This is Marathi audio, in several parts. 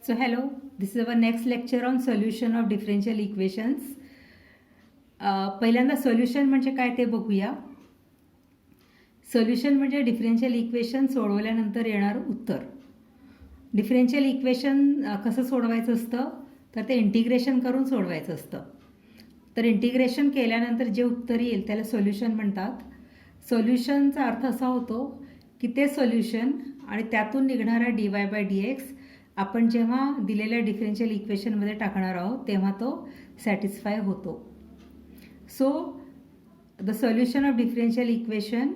So hello, this is our next lecture on solution of differential equations. पहिल्यांदा सोल्युशन म्हणजे काय ते बघूया. सोल्युशन म्हणजे डिफरन्शियल इक्वेशन सोडवल्यानंतर येणारं उत्तर. डिफरन्शियल इक्वेशन कसं सोडवायचं असतं तर ते इंटिग्रेशन करून सोडवायचं असतं. तर इंटिग्रेशन केल्यानंतर जे उत्तर येईल त्याला सोल्युशन म्हणतात. सोल्युशनचा अर्थ असा होतो की ते सोल्युशन आणि त्यातून निघणारा dy/dx आपण जेव्हा दिलेल्या डिफरन्शियल इक्वेशनमध्ये टाकणार आहोत तेव्हा तो सॅटिस्फाय होतो. So the solution of differential equation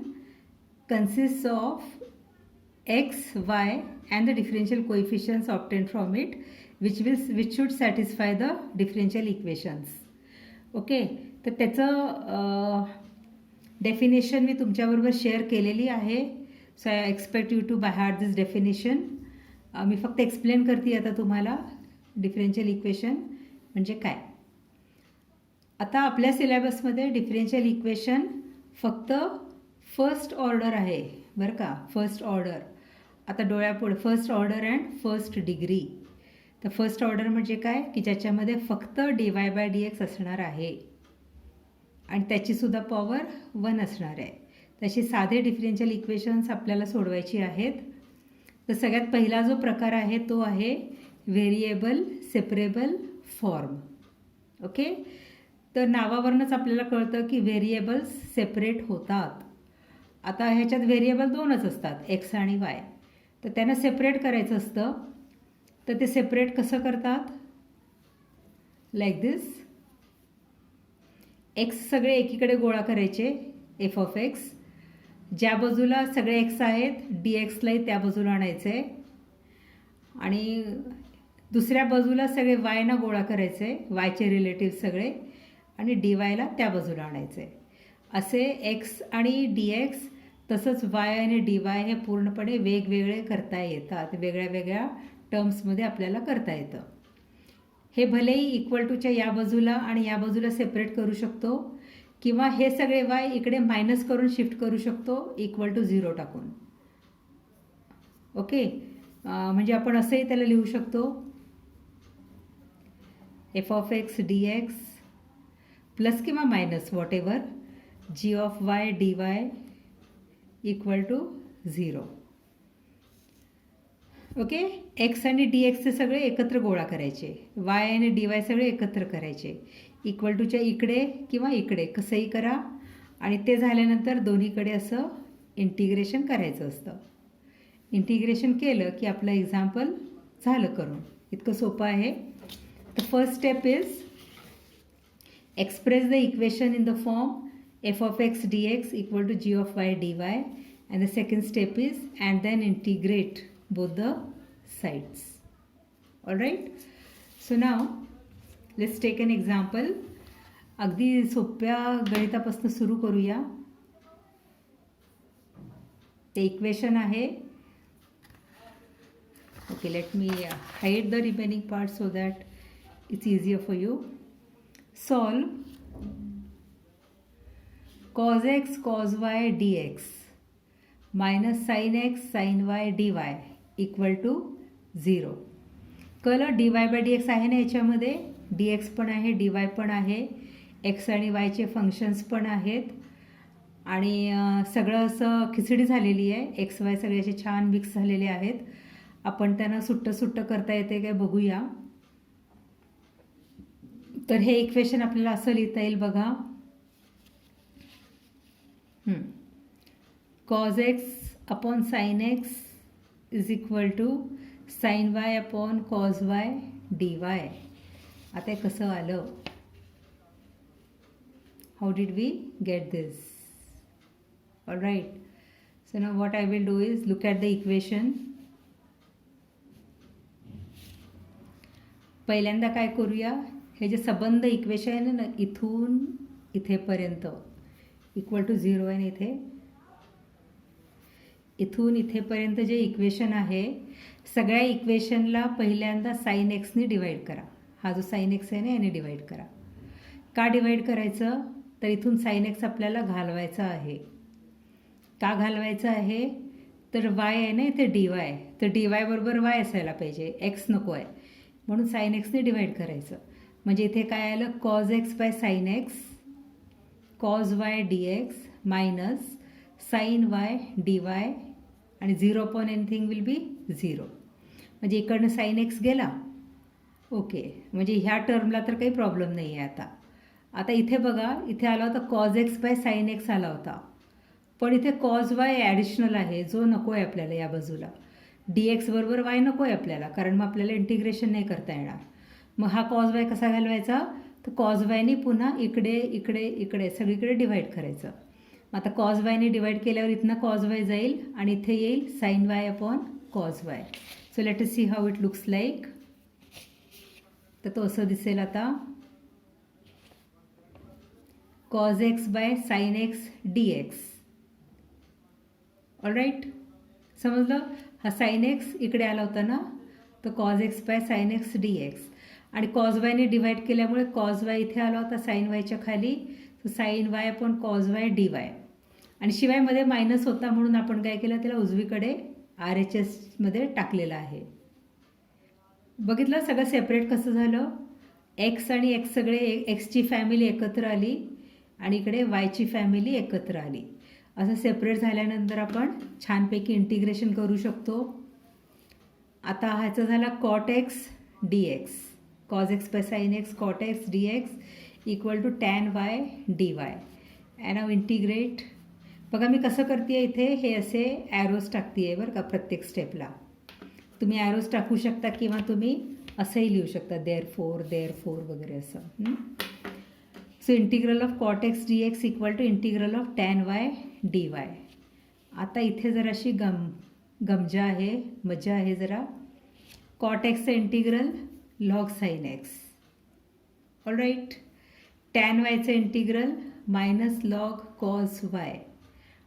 consists of x, y and the differential coefficients obtained from it which should satisfy the differential equations. Okay, तर त्याचं डेफिनेशन मी तुमच्याबरोबर शेअर केलेली आहे. So I expect you to by heart this definition. मी फक्त एक्सप्लेन करते आता तुम्हाला डिफरन्शियल इक्वेशन म्हणजे काय. आता आपल्या सिलेबसमध्ये डिफरन्शियल इक्वेशन फक्त फर्स्ट ऑर्डर आहे बरं का, फर्स्ट ऑर्डर. आता डोळ्यापुढे first order and first degree. तर फर्स्ट ऑर्डर म्हणजे काय की ज्याच्यामध्ये फक्त dy/dx असणार आहे आणि त्याचीसुद्धा पॉवर 1 असणार आहे. तशी साधे डिफरन्शियल इक्वेशन्स आपल्याला सोडवायची आहेत. तर सगळ्यात पहिला जो प्रकार आहे तो आहे व्हेरिएबल सेपरेबल फॉर्म. ओके, तर नावावरूनच आपल्याला कळतं की व्हेरिएबल्स सेपरेट होतात. आता ह्याच्यात व्हेरिएबल दोनच असतात, एक्स आणि वाय. तर त्यांना सेपरेट करायचं असतं. तर ते सेपरेट कसं करतात, लाईक दिस. एक्स सगळे एकीकडे गोळा करायचे, एफ ऑफ एक्स. ज्या बाजूला सगळे एक्स आहेत डी एक्सलाही त्या बाजूला आणायचे आणि दुसऱ्या बाजूला सगळे वायना गोळा करायचे, वायचे रिलेटिव्ह सगळे, आणि डी वायला त्या बाजूला आणायचे. असे एक्स आणि डी एक्स तसंच वाय आणि डी वाय हे पूर्णपणे वेगवेगळे करता येतात. वेगळ्या वेगळ्या टर्म्समध्ये आपल्याला करता येतं. हे भलेही इक्वल टूच्या या बाजूला आणि या बाजूला सेपरेट करू शकतो किंवा हे सगळे वाय इकडे मायनस करून शिफ्ट करू शकतो इक्वल टू 0 टाकून. ओके, म्हणजे आपण असंही त्याला लिहू शकतो, f of x d x plus किंवा minus whatever g of y D y equal to 0. Okay, x आणि डी एक्सचे सगळे एकत्र गोळा करायचे, वाय आणि डी वाय सगळे एकत्र करायचे, इक्वल टूच्या इकडे किंवा इकडे कसंही करा. आणि ते झाल्यानंतर दोन्हीकडे असं इंटिग्रेशन करायचं असतं. इंटिग्रेशन केलं की आपलं एक्झाम्पल झालं करून. इतकं सोपं आहे. The first step is express the equation in the form f of x dx equal to g of y dy, and the second step is and then integrate both the sides. All right, so now let's take an example. अगदी सोप्या गणितापासून सुरू करूया. ते इक्वेशन आहे. Okay, let me hide the remaining part so that it's easier for you. Solve cos x cos y dx minus sin x sin y dy equal to 0. कळलं, dy/dx आहे ना याच्यामध्ये, dx पण आहे dy पण आहे, x आणि y चे फंक्शन्स पण आहेत आणि सगळं असं खिचडी झालेली आहे. एक्स वाय सगळे असे छान मिक्स झालेले आहेत. आपण त्यांना सुट्टं सुट्टं करता येते काय बघूया. तर हे इक्वेशन आपल्याला असं लिहिता येईल बघा, cos x upon sine x is equal to sine y upon cos y D y. आता कसं आलं, how did we get this. All right, so now what I will do is look at the equation. पहिल्यांदा काय करूया, हे जे संबंध इक्वेशन आहे ना इथून इथेपर्यंत इक्वल टू 0 आहे, इथे इथून इथेपर्यंत जे इक्वेशन आहे सगळ्या इक्वेशनला पहिल्यांदा साइन एक्सने डिवाईड करा. हा जो साइन एक्स आहे ना याने डिवाईड करा. का डिवाईड करायचं तर इथून साइन एक्स आपल्याला घालवायचं आहे. का घालवायचं आहे तर वाय आहे ना इथे डी वाय, तर डी वाय बरोबर वाय असायला पाहिजे, एक्स नको आहे, म्हणून साईन एक्सने डिवाईड करायचं. म्हणजे इथे काय आलं, cos x by sine x cos y d x minus sine y D y आणि 0 अपॉन एनिथिंग विल बी 0. म्हणजे इकडनं साईन एक्स गेला. ओके, म्हणजे ह्या टर्मला तर काही प्रॉब्लेम नाही आहे आता. आता इथे बघा, इथे आला होता cos x by sine x आला होता, पण इथे कॉज वाय ॲडिशनल आहे जो नको आहे आपल्याला या बाजूला. डी एक्स बरोबर वाय नको आहे आपल्याला, कारण मग आपल्याला इंटिग्रेशन नाही करता येणार. मग हा कॉज वाय कसा घालवायचा, तर कॉज वायने पुन्हा इकडे इकडे इकडे सगळीकडे डिवाईड करायचं. मग आता कॉज वायने डिवाईड केल्यावर इथनं कॉज वाय जाईल आणि इथे येईल sine y upon cos y. So let us see how it looks like. तर तो असं दिसेल आता, cos x by sine x d x. All right, समजलं. हा साईन एक्स इकडे आला होता ना, तर cos x by sine x d x, आणि कॉज वायने डिवाईड केल्यामुळे कॉज वाय इथे आला होता साईन वायच्या खाली, तर sine y upon cos y D y. आणि शिवाय मध्ये मायनस होता म्हणून आपण काय केलं, त्याला उजवीकडे आर एच एसमध्ये टाकलेलं आहे. बघितलं सगळं सेपरेट कसं झालं. एक्स आणि एक्स सगळे, एक्सची फॅमिली एकत्र आली आणि इकडे वायची फॅमिली एकत्र आली. असं सेपरेट झाल्यानंतर आपण छानपैकी इंटिग्रेशन करू शकतो. आता ह्याचा झाला cot x d x, cos x by sine x cot x d x equal to tan y D y. And now integrate. बघा मी कसं करते आहे, इथे हे असे ॲरोज टाकते आहे बरं का प्रत्येक स्टेपला. तुम्ही ॲरोज टाकू शकता किंवा तुम्ही असंही लिहू शकता, देअर फोर वगैरे असं. So integral of cot x d x equal to integral of tan y D y. आता इथे जराशी गमजा आहे, मजा आहे जरा. कॉट एक्सचं integral log sine x. All right. Tan वायचं integral minus log cos y.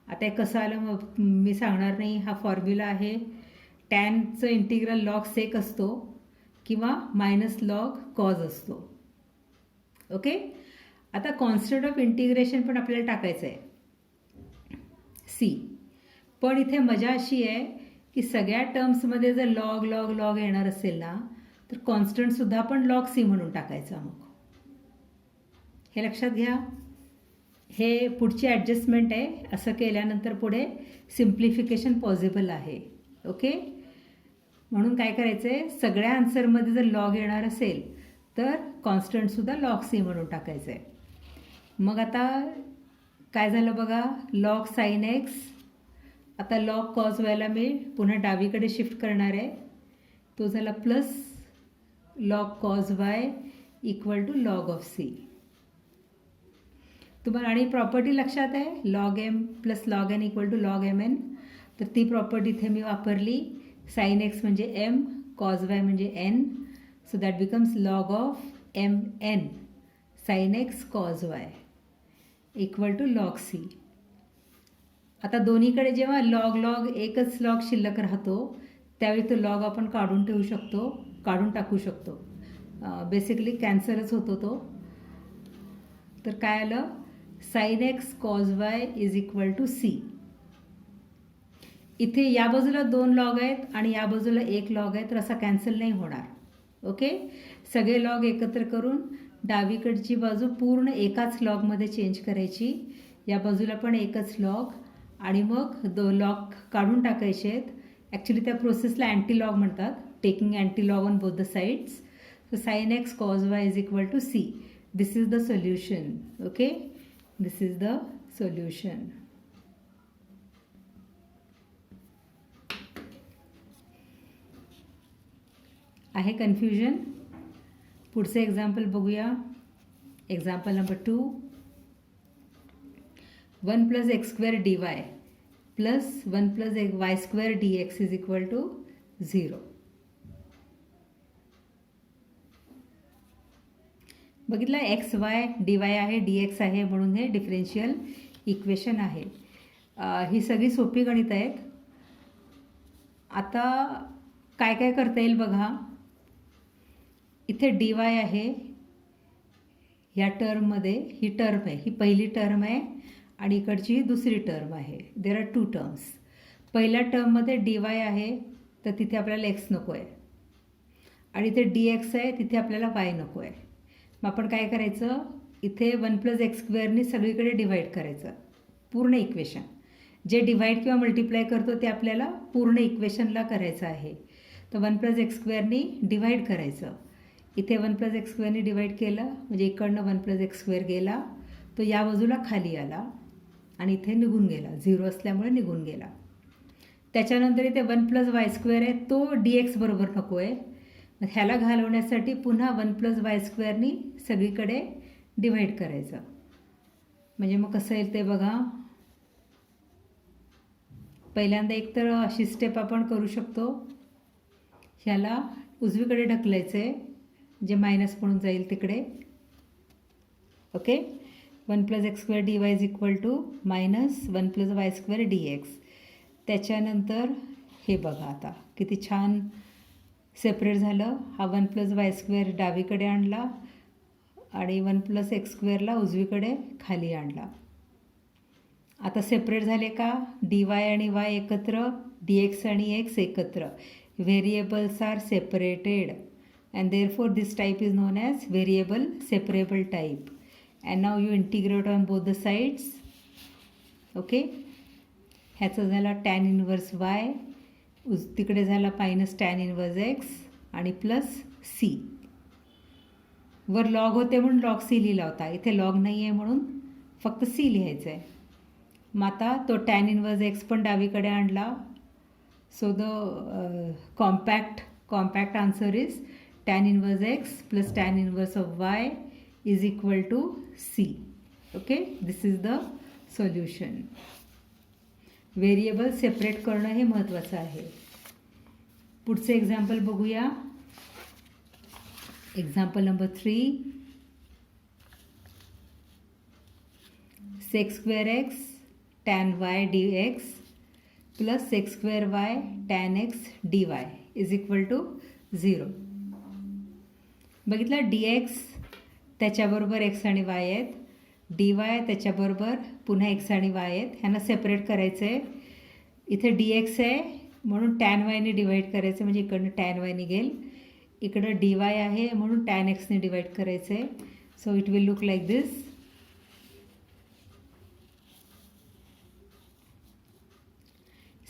आता हे कसं आलं मग मी सांगणार नाही, हा फॉर्म्युला आहे. टॅनचं इंटिग्रल लॉग सेक असतो किंवा मायनस लॉग कॉज असतो. ओके. आता कॉन्स्टंट ऑफ इंटिग्रेशन पण आपल्याला टाकायचं आहे सी. पण इथे मजा अशी आहे की सगळ्या टर्म्समध्ये जर लॉग लॉग लॉग येणार असेल ना, तर कॉन्स्टंटसुद्धा आपण लॉग सी म्हणून टाकायचा. मग हे लक्षात घ्या, हे पुढची ॲडजस्टमेंट आहे. असं केल्यानंतर पुढे सिम्प्लिफिकेशन पॉसिबल आहे. ओके. म्हणून काय करायचं आहे, सगळ्या आन्सरमध्ये जर लॉग येणार असेल तर कॉन्स्टंटसुद्धा लॉग सी म्हणून टाकायचं आहे. मग आता काय झालं बघा, लॉग साईन एक्स, आता लॉग कॉज वायला मी पुन्हा डावीकडे शिफ्ट करणार आहे. तो झाला plus log cos y equal to log of c. तुम्हाला आणि प्रॉपर्टी लक्षात आहे, log m plus log n equal to log m n. तर ती प्रॉपर्टी इथे मी वापरली. साईन एक्स म्हणजे एम, कॉज वाय म्हणजे n. So that becomes log of m n sine x cos y equal to log c. आता दोन्हीकडे जेव्हा लॉग लॉग एकच लॉग शिल्लक राहतो त्यावेळी तो लॉग आपण काढून ठेवू शकतो, काढून टाकू शकतो. बेसिकली कॅन्सलच होतो तो. तर काय आलं, sine x cos y is equal to c. इथे या बाजूला 2 लॉग आहेत आणि या बाजूला 1 लॉग आहे, तर असा कॅन्सल नाही होणार. ओके. सगळे लॉग एकत्र करून डावीकडची बाजू पूर्ण एकाच लॉगमध्ये चेंज करायची. या बाजूला पण एकच लॉग आणि मग 2 लॉग काढून टाकायचे आहेत. ॲक्च्युली त्या प्रोसेसला अँटी लॉग म्हणतात, taking anti log on both the sides. So sine x cos y is equal to c. This is the solution. Okay, this is the solution. आहे कन्फ्युजन? पुढचं एक्झाम्पल बघूया. Example number 2. 1 plus x square d y plus 1 plus Y square D x is equal to 0. बघितलं, एक्स वाय डी वाय आहे, डी एक्स आहे, म्हणून हे डिफरेन्शियल इक्वेशन आहे. ही सगळी सोपी गणित आहेत. आता काय काय करता येईल बघा. इथे डी वाय आहे, ह्या टर्ममध्ये ही टर्म आहे, ही पहिली टर्म आहे आणि इकडची ही दुसरी टर्म आहे. There are 2 terms. पहिल्या टर्ममध्ये dy आहे तर तिथे आपल्याला x नको आहे आणि इथे dx आहे तिथे आपल्याला y नको आहे. मग आपण काय करायचं, इथे 1 + x² सगळीकडे डिवाईड करायचं पूर्ण इक्वेशन. जे डिवाईड किंवा मल्टिप्लाय करतो ते आपल्याला पूर्ण इक्वेशनला करायचं आहे. तर 1 + x² डिवाईड करायचं. इथे 1 + x² डिवाईड केलं म्हणजे इकडनं 1 + x² गेला, तो या बाजूला खाली आला आणि इथे निघून गेला, 0 असल्यामुळे निघून गेला. त्याच्यानंतर इथे 1 + y² आहे, तो dx बरोबर नको आहे. मग ह्याला घालवण्यासाठी पुन्हा 1 + y² सगळीकडे डिवाईड करायचं. म्हणजे मग कसं येईल ते बघा. पहिल्यांदा एक तर अशी स्टेप आपण करू शकतो, ह्याला उजवीकडे ढकलायचं आहे, जे मायनस म्हणून जाईल तिकडे. Okay, 1 + x² dy is equal to minus 1 + y² dx. त्याच्यानंतर हे बघा आता किती छान सेपरेट झालं. हा 1 + y² डावीकडे आणला आणि 1 + x² उजवीकडे खाली आणला. आता सेपरेट झाले का, dy आणि y एकत्र, dx आणि x एकत्र. Variables are separated and therefore this type is known as variable separable type. And now you integrate on both the sides. Okay, ह्याचा झाला tan inverse y, तिकडे झाला मायनस tan inverse x आणि प्लस c. वर लॉग होते म्हणून लॉग c लिहिला होता, इथे लॉग नाही आहे म्हणून फक्त c लिहायचं आहे. मग आता तो tan inverse x पण डावीकडे आणला. So the compact answer is tan inverse x plus tan inverse of y is equal to c. Okay, this is the solution. Variable separate करणं हे महत्त्वाचं आहे. पुढचे एक्झाम्पल बघूया. Example number 3. sec² tan y dx plus sec² tan x dy is equal to 0. बघितलं, dx त्याच्याबरोबर x आणि y आहेत, dy त्याच्याबरोबर पुन्हा x आणि y आहेत. ह्यांना सेपरेट करायचं आहे. इथे dx आहे म्हणून tan y ने डिवाईड करायचं, म्हणजे इकडनं tan y निघेल. इकडं dy आहे म्हणून tan x ने डिवाईड करायचं आहे. So it will look like this.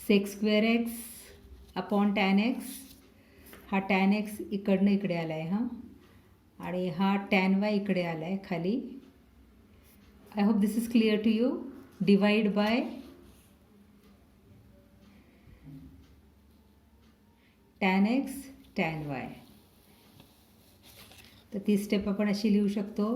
sec² x अपॉन tan x. हा tan x इकडनं इकडे आला आहे हां, आणि हा tan y इकडे आला आहे खाली. I hope this is clear to you. Divide by tan x tan y. तर ती स्टेप आपण अशी लिहू शकतो.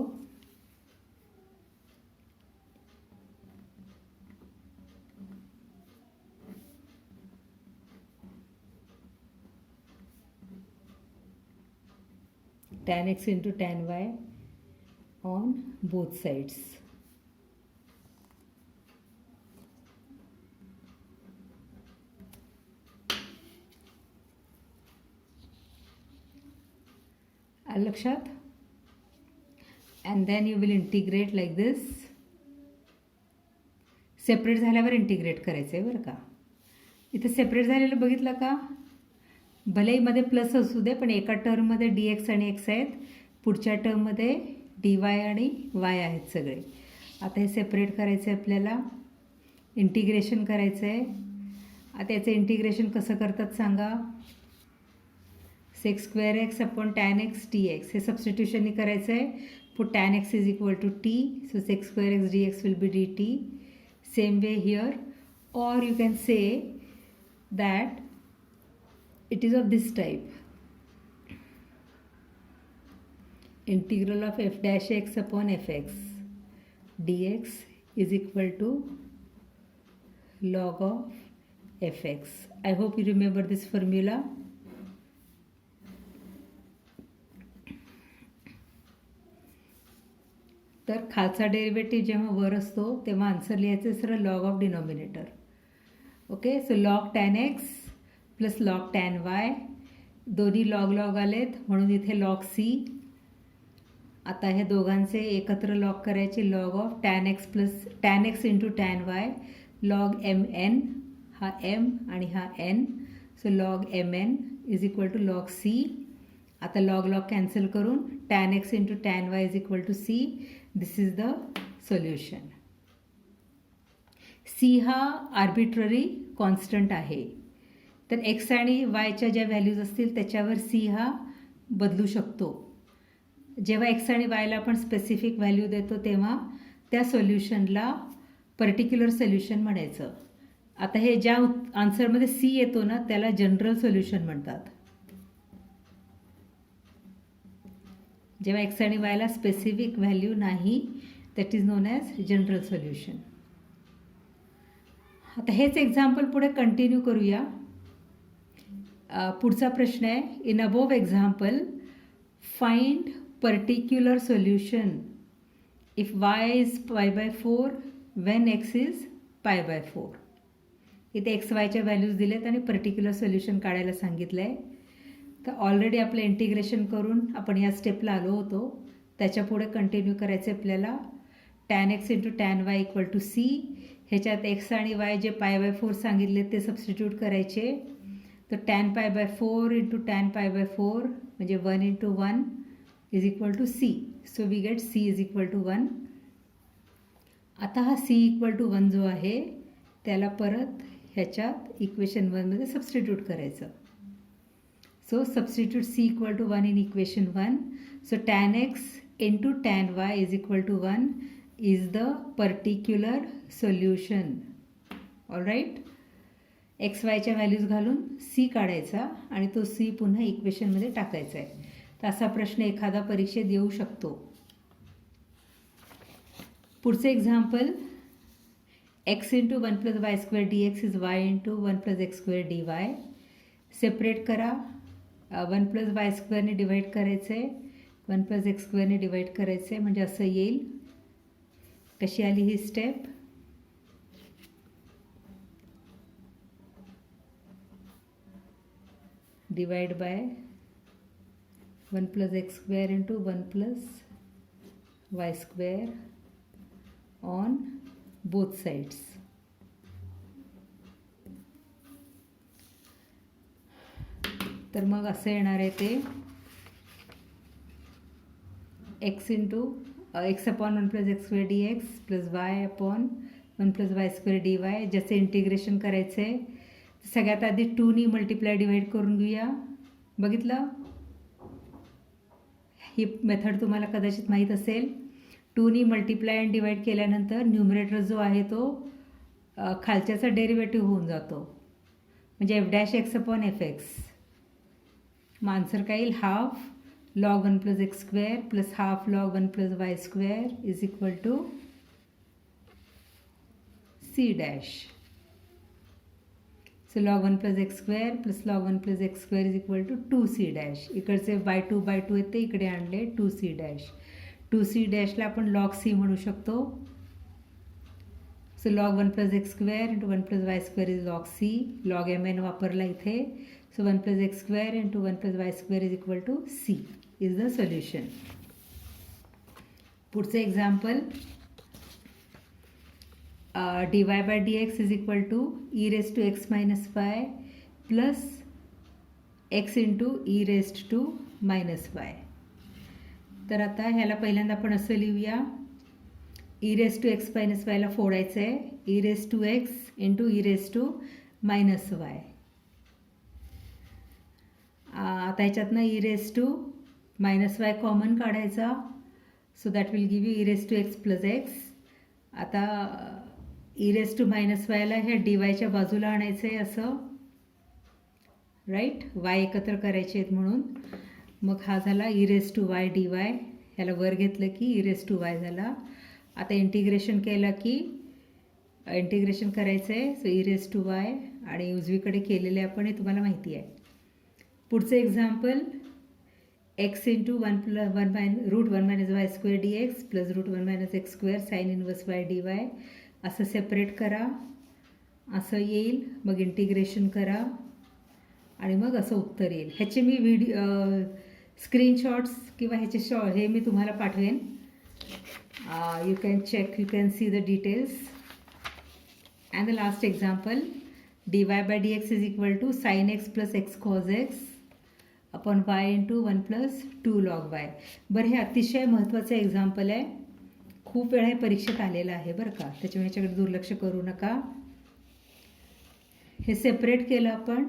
tan x into tan y on both sides. लक्षात. and then you will integrate like this. Separate झाल्यावर इंटिग्रेट करायचं आहे बरं का. इथे सेपरेट झालेलं बघितलं का, भलेही मध्ये प्लस असू दे पण एका टर्ममध्ये dx आणि x आहेत, पुढच्या टर्ममध्ये dy आणि y आहेत सगळे. आता हे सेपरेट करायचं आहे आपल्याला, इंटिग्रेशन करायचं आहे. आता याचं इंटिग्रेशन कसं करतात सांगा. sec² x अपॉन tan x dx हे सबस्टिट्यूशननी करायचं आहे. Put tan x is equal to t, so sec² x dx will be dt. Same way here, or you can say that it is of this type. Integral of f dash x upon fx dx is equal to log of fx. I hope you remember this formula. तर खालचा डेरिव्हेटिव्ह जेव्हा वर असतो तेव्हा आन्सर लिहायचं सरळ log of denominator. Okay, so log tan x plus log tan y, दोन्ही लॉग लॉग आलेत म्हणून इथे लॉग c. आता हे दोघांचे एकत्र लॉग करायचे. Log of tan x plus tan x into tan y log mn. हा m आणि हा n. So log mn is equal to log c. आता log कॅन्सल करून tan x into tan y is equal to c. This is the solution. c हा आर्बिट्ररी कॉन्स्टंट आहे. तर x आणि yच्या ज्या व्हॅल्यूज असतील त्याच्यावर c हा बदलू शकतो. जेव्हा x आणि yला आपण स्पेसिफिक व्हॅल्यू देतो तेव्हा त्या सोल्युशनला पर्टिक्युलर सोल्युशन म्हणायचं. आता हे ज्या आन्सरमध्ये c येतो ना त्याला जनरल सोल्युशन म्हणतात. जेव्हा x आणि yला स्पेसिफिक व्हॅल्यू नाही that is known as general solution. आता हेच एक्झाम्पल पुढे कंटिन्यू करूया. पुढचा प्रश्न आहे, in above example find particular solution if y is π/4 when x is π/4. इथे एक्स वायच्या व्हॅल्यूज दिलेत आणि पर्टिक्युलर सोल्युशन काढायला सांगितलं आहे. तर ऑलरेडी आपलं इंटिग्रेशन करून आपण या स्टेपला आलो होतो. त्याच्यापुढे कंटिन्यू करायचं आपल्याला. tan x into tan y equal to c. ह्याच्यात x आणि y जे π/4 सांगितले ते सबस्टिट्यूट करायचे. तर tan π/4 इंटू tan π/4 म्हणजे 1 into 1 is equal to c. So we get c is equal to 1. आता हा c इक्वल टू 1 जो आहे त्याला परत ह्याच्यात इक्वेशन 1मध्ये सबस्टिट्यूट करायचं. So substitute c equal to 1 in equation 1. So tan x into tan y is equal to 1 is the particular solution. All right. X वायच्या व्हॅल्यूज घालून c काढायचा आणि तो c पुन्हा इक्वेशनमध्ये टाकायचा आहे. तर असा प्रश्न एखादा परीक्षेत येऊ शकतो. पुढचे example, x into 1 plus Y square D x is why into 1 plus x square d Y. Separate करा. 1 प्लस वाय स्क्वेअरने डिवाईड करायचं आहे, 1 प्लस एक्स स्क्वेअरने डिवाईड करायचं आहे म्हणजे असं येईल. कशी आली ही step? Divide by 1 plus x square into 1 plus Y square on both sides. तर मग असं येणार आहे ते x into x upon 1 plus x square D x plus y upon 1 plus Y square d y. ज्याचं इंटिग्रेशन करायचं आहे सगळ्यात आधी 2नी मल्टिप्लाय डिवाईड करून घेऊया. बघितलं? ही मेथड तुम्हाला कदाचित माहीत असेल. 2नी मल्टिप्लाय अँड डिवाईड केल्यानंतर न्यूमरेटर जो आहे तो खालच्याचा डेरिव्हेटिव्ह होऊन जातो म्हणजे F dash X upon F X. मग आन्सर काय येईल? Half log 1 plus x square plus half log 1 plus Y square is equal to C dash. So log 1 plus x square plus log 1 plus x square is equal to 2c dash. इकडचे बाय टू आहेत ते इकडे आणले 2c डॅश. 2c डॅशला आपण लॉग c म्हणू शकतो. So log 1 plus x square into 1 plus Y square is log c. Log mn वापरला इथे. So 1 plus x square into 1 plus Y square is equal to c is the solution. पुढचं example, dy by dx is equal to e raised to x minus y plus x into e raised to minus y. तर आता ह्याला पहिल्यांदा आपण असं लिहूया, e raise to x minus वायला फोडायचं आहे. e raise to x into e raise to minus y. आता ह्याच्यातनं e raise to minus y common काढायचा. So that will give you e raise to x plus x. आता e रेस टू मायनस वायला ह्या डी वायच्या बाजूला आणायचं आहे असं, राईट. वाय एकत्र करायचे आहेत म्हणून. मग हा झाला e raise to Y D Y. ह्याला वर घेतलं की e रेस टू वाय झाला. आता इंटिग्रेशन केलं की इंटिग्रेशन करायचं आहे. So e raise to Y आणि उजवीकडे केलेले आपण हे तुम्हाला माहिती आहे. पुढचं example, X into 1 root 1 minus Y square D x plus root 1 minus X square sine inverse Y D Y. असं सेपरेट करा, असं येईल. मग इंटिग्रेशन करा आणि मग असं उत्तर येईल. ह्याचे मी स्क्रीनशॉट्स किंवा ह्याचे हे मी तुम्हाला पाठवेन. You can check, you can see the details. And the last example, dy by dx is equal to sine X plus X cos x upon Y into 1 plus 2 log Y. बरं, हे अतिशय महत्त्वाचं एक्झाम्पल आहे. खूप वेळा हे परीक्षेत आलेलं आहे बरं का, त्याच्यामुळे ह्याच्याकडे दुर्लक्ष करू नका. हे सेपरेट केलं आपण,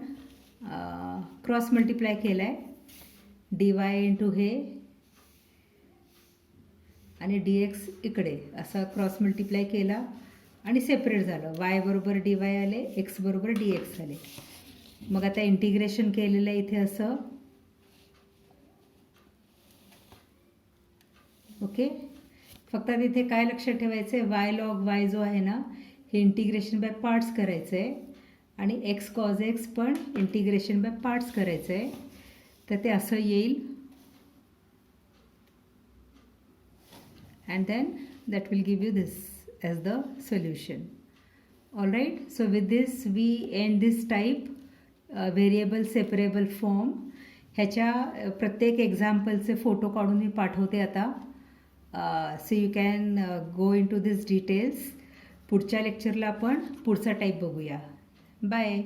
क्रॉस मल्टिप्लाय केलं आहे. डी वाय इंटू हे आणि डी एक्स इकडे असा क्रॉस मल्टिप्लाय केला आणि सेपरेट झालं. वाय बरोबर डी वाय आले, एक्स बरोबर डी एक्स आले. मग आता इंटिग्रेशन केलेलं आहे इथे असं. ओके, फक्त तिथे काय लक्षात ठेवायचं आहे, वाय लॉग वाय जो आहे ना, हे इंटिग्रेशन बाय पार्ट्स करायचं आहे आणि एक्स कॉज एक्स पण इंटिग्रेशन बाय पार्ट्स करायचं आहे. तर ते असं येईल. And then that will give you this as the solution. All right, so with this we end this type variable separable form. ह्याच्या प्रत्येक एक्झाम्पलचे फोटो काढून मी पाठवते आता. So you can go in to this details. पुढच्या लेक्चरला आपण पुढचा टाईप बघूया. बाय.